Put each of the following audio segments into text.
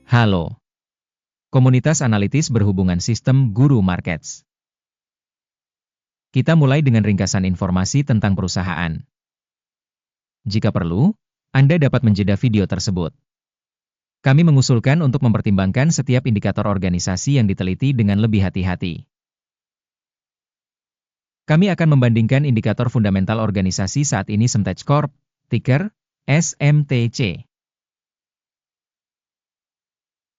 Halo, komunitas analitis berhubungan sistem Guru Markets. Kita mulai dengan ringkasan informasi tentang perusahaan. Jika perlu, Anda dapat menjeda video tersebut. Kami mengusulkan untuk mempertimbangkan setiap indikator organisasi yang diteliti dengan lebih hati-hati. Kami akan membandingkan indikator fundamental organisasi saat ini Semtech Corp, ticker SMTC.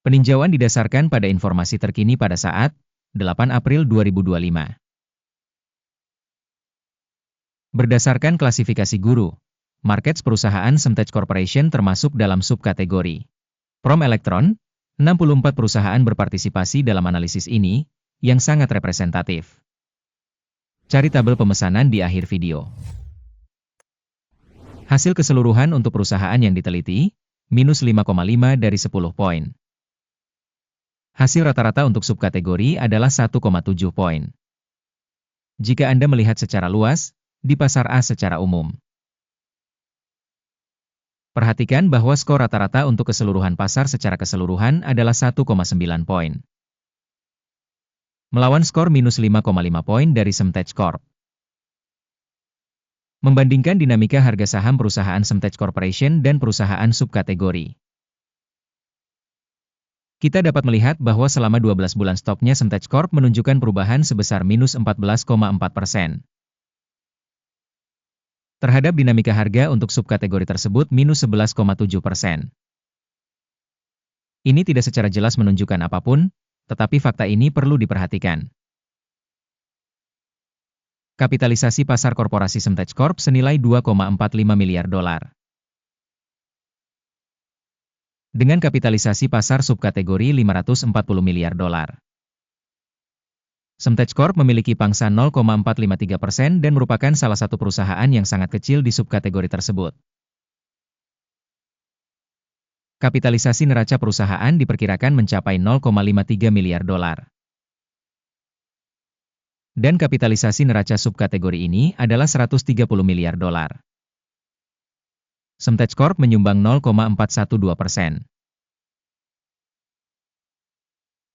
Peninjauan didasarkan pada informasi terkini pada saat 8 April 2025. Berdasarkan klasifikasi Guru Markets, perusahaan Semtech Corporation termasuk dalam subkategori Prom Electron. 64 perusahaan berpartisipasi dalam analisis ini, yang sangat representatif. Cari tabel pemesanan di akhir video. Hasil keseluruhan untuk perusahaan yang diteliti, minus 5,5 dari 10 poin. Hasil rata-rata untuk subkategori adalah 1,7 poin. Jika Anda melihat secara luas, di pasar A secara umum. Perhatikan bahwa skor rata-rata untuk keseluruhan pasar secara keseluruhan adalah 1,9 poin. Melawan skor minus 5,5 poin dari Semtech Corp. Membandingkan dinamika harga saham perusahaan Semtech Corporation dan perusahaan subkategori. Kita dapat melihat bahwa selama 12 bulan stoknya Semtech Corp menunjukkan perubahan sebesar minus 14,4%. Terhadap dinamika harga untuk subkategori tersebut minus 11,7%. Ini tidak secara jelas menunjukkan apapun, tetapi fakta ini perlu diperhatikan. Kapitalisasi pasar korporasi Semtech Corp senilai 2,45 miliar dolar. Dengan kapitalisasi pasar subkategori 540 miliar dolar. Semtech Corp memiliki pangsa 0,453% dan merupakan salah satu perusahaan yang sangat kecil di subkategori tersebut. Kapitalisasi neraca perusahaan diperkirakan mencapai 0,53 miliar dolar. Dan kapitalisasi neraca subkategori ini adalah 130 miliar dolar. Semtech Corp menyumbang 0,412%.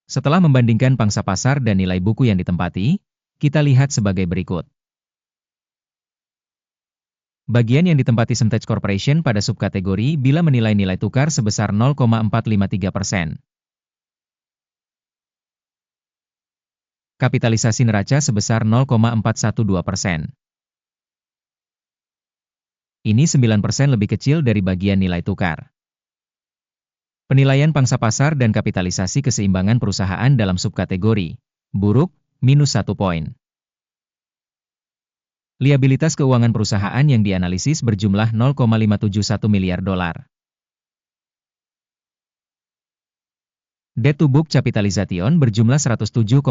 Setelah membandingkan pangsa pasar dan nilai buku yang ditempati, kita lihat sebagai berikut. Bagian yang ditempati Semtech Corporation pada subkategori bila menilai nilai tukar sebesar 0,453%. Kapitalisasi neraca sebesar 0,412%. Ini 9% lebih kecil dari bagian nilai tukar. Penilaian pangsa pasar dan kapitalisasi keseimbangan perusahaan dalam subkategori buruk, minus 1 poin. Liabilitas keuangan perusahaan yang dianalisis berjumlah 0,571 miliar dolar. Debt to book capitalization berjumlah 107,7%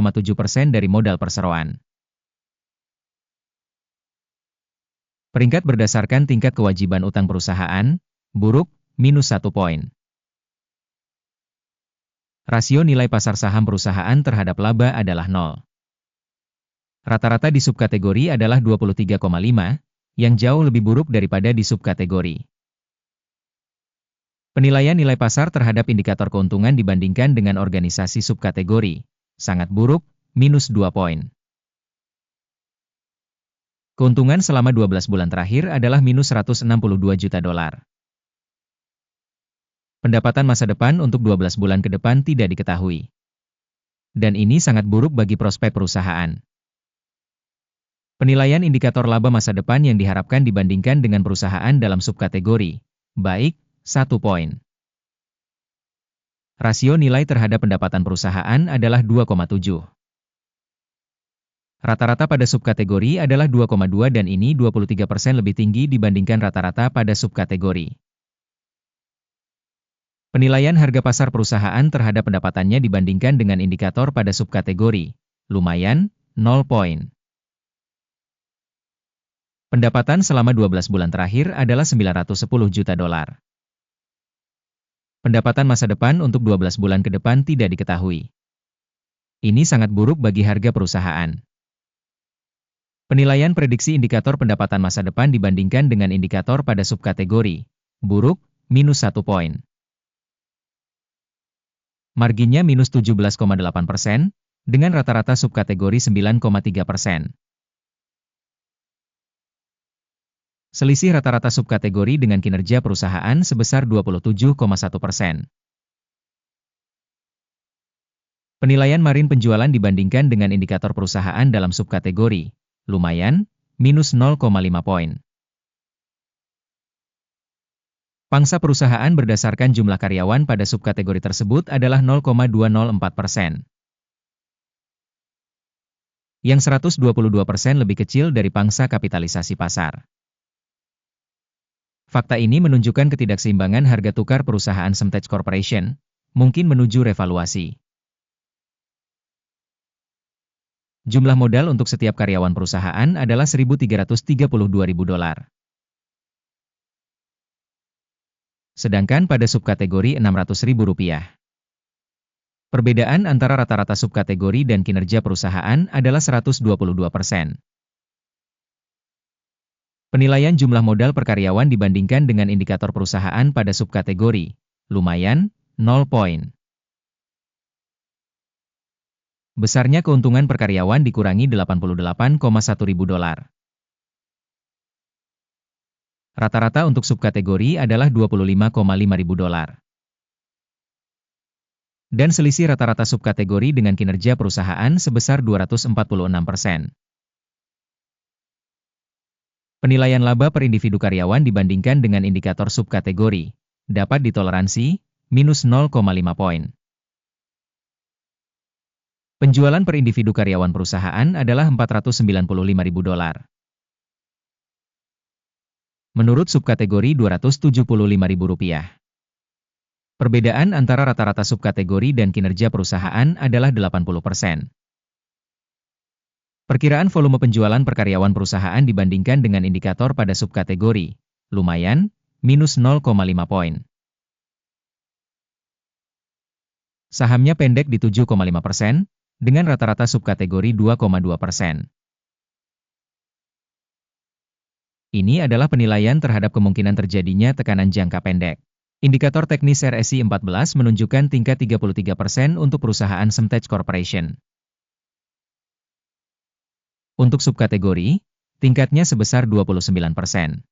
dari modal perseroan. Peringkat berdasarkan tingkat kewajiban utang perusahaan, buruk, minus 1 poin. Rasio nilai pasar saham perusahaan terhadap laba adalah 0. Rata-rata di subkategori adalah 23,5, yang jauh lebih buruk daripada di subkategori. Penilaian nilai pasar terhadap indikator keuntungan dibandingkan dengan organisasi subkategori, sangat buruk, minus 2 poin. Keuntungan selama 12 bulan terakhir adalah minus 162 juta dolar. Pendapatan masa depan untuk 12 bulan ke depan tidak diketahui. Dan ini sangat buruk bagi prospek perusahaan. Penilaian indikator laba masa depan yang diharapkan dibandingkan dengan perusahaan dalam subkategori, baik, 1 poin. Rasio nilai terhadap pendapatan perusahaan adalah 2,7. Rata-rata pada subkategori adalah 2,2 dan ini 23% lebih tinggi dibandingkan rata-rata pada subkategori. Penilaian harga pasar perusahaan terhadap pendapatannya dibandingkan dengan indikator pada subkategori, lumayan, 0 poin. Pendapatan selama 12 bulan terakhir adalah 910 juta dolar. Pendapatan masa depan untuk 12 bulan ke depan tidak diketahui. Ini sangat buruk bagi harga perusahaan. Penilaian prediksi indikator pendapatan masa depan dibandingkan dengan indikator pada subkategori, buruk, minus 1 poin. Marginnya minus 17,8%, dengan rata-rata subkategori 9,3%. Selisih rata-rata subkategori dengan kinerja perusahaan sebesar 27,1%. Penilaian Marin penjualan dibandingkan dengan indikator perusahaan dalam subkategori, lumayan, minus 0,5 poin. Pangsa perusahaan berdasarkan jumlah karyawan pada subkategori tersebut adalah 0,204%. Yang 122% lebih kecil dari pangsa kapitalisasi pasar. Fakta ini menunjukkan ketidakseimbangan harga tukar perusahaan Semtech Corporation, mungkin menuju revaluasi. Jumlah modal untuk setiap karyawan perusahaan adalah $1.332.000. Sedangkan pada subkategori Rp600.000. Perbedaan antara rata-rata subkategori dan kinerja perusahaan adalah 122%. Penilaian jumlah modal per karyawan dibandingkan dengan indikator perusahaan pada subkategori, lumayan, 0 poin. Besarnya keuntungan per karyawan dikurangi $88,100. Rata-rata untuk subkategori adalah $25,500. Dan selisih rata-rata subkategori dengan kinerja perusahaan sebesar 246%. Penilaian laba per individu karyawan dibandingkan dengan indikator subkategori dapat ditoleransi, minus 0,5 poin. Penjualan per individu karyawan perusahaan adalah $495.000. Menurut subkategori Rp275.000. Perbedaan antara rata-rata subkategori dan kinerja perusahaan adalah 80%. Perkiraan volume penjualan per karyawan perusahaan dibandingkan dengan indikator pada subkategori, lumayan, minus 0,5 poin. Sahamnya pendek di 7,5%, dengan rata-rata subkategori 2,2%. Ini adalah penilaian terhadap kemungkinan terjadinya tekanan jangka pendek. Indikator teknis RSI 14 menunjukkan tingkat 33% untuk perusahaan Semtech Corporation. Untuk subkategori, tingkatnya sebesar 29%.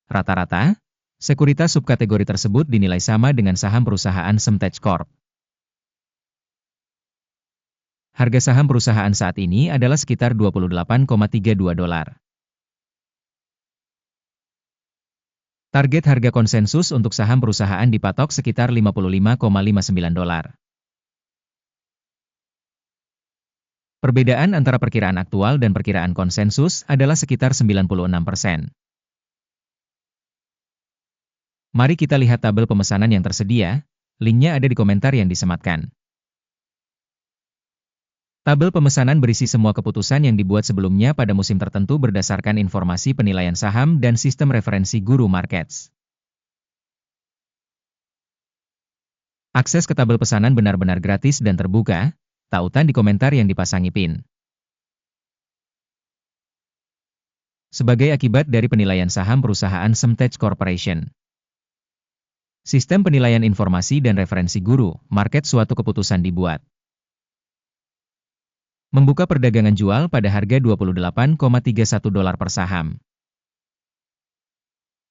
Rata-rata, sekuritas subkategori tersebut dinilai sama dengan saham perusahaan Semtech Corp. Harga saham perusahaan saat ini adalah sekitar $28,32. Target harga konsensus untuk saham perusahaan dipatok sekitar $55,59. Perbedaan antara perkiraan aktual dan perkiraan konsensus adalah sekitar 96%. Mari kita lihat tabel pemesanan yang tersedia, linknya ada di komentar yang disematkan. Tabel pemesanan berisi semua keputusan yang dibuat sebelumnya pada musim tertentu berdasarkan informasi penilaian saham dan sistem referensi Guru Markets. Akses ke tabel pesanan benar-benar gratis dan terbuka, tautan di komentar yang dipasangi pin. Sebagai akibat dari penilaian saham perusahaan Semtech Corporation. Sistem penilaian informasi dan referensi Guru Market suatu keputusan dibuat. Membuka perdagangan jual pada harga $28,31 per saham.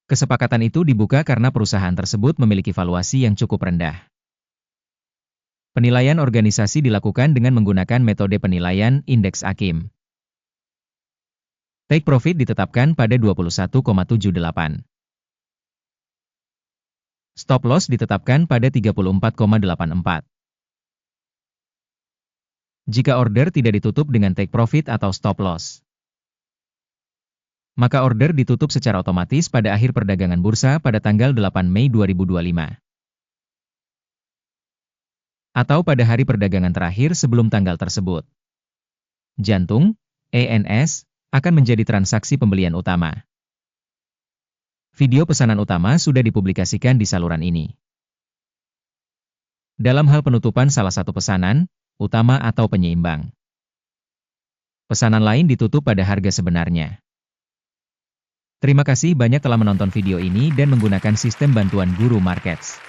Kesepakatan itu dibuka karena perusahaan tersebut memiliki valuasi yang cukup rendah. Penilaian organisasi dilakukan dengan menggunakan metode penilaian indeks AKIM. Take profit ditetapkan pada 21,78. Stop loss ditetapkan pada 34,84. Jika order tidak ditutup dengan take profit atau stop loss, maka order ditutup secara otomatis pada akhir perdagangan bursa pada tanggal 8 Mei 2025. Atau pada hari perdagangan terakhir sebelum tanggal tersebut. Jantung, ENS, akan menjadi transaksi pembelian utama. Video pesanan utama sudah dipublikasikan di saluran ini. Dalam hal penutupan salah satu pesanan, utama atau penyeimbang. Pesanan lain ditutup pada harga sebenarnya. Terima kasih banyak telah menonton video ini dan menggunakan sistem bantuan Guru Markets.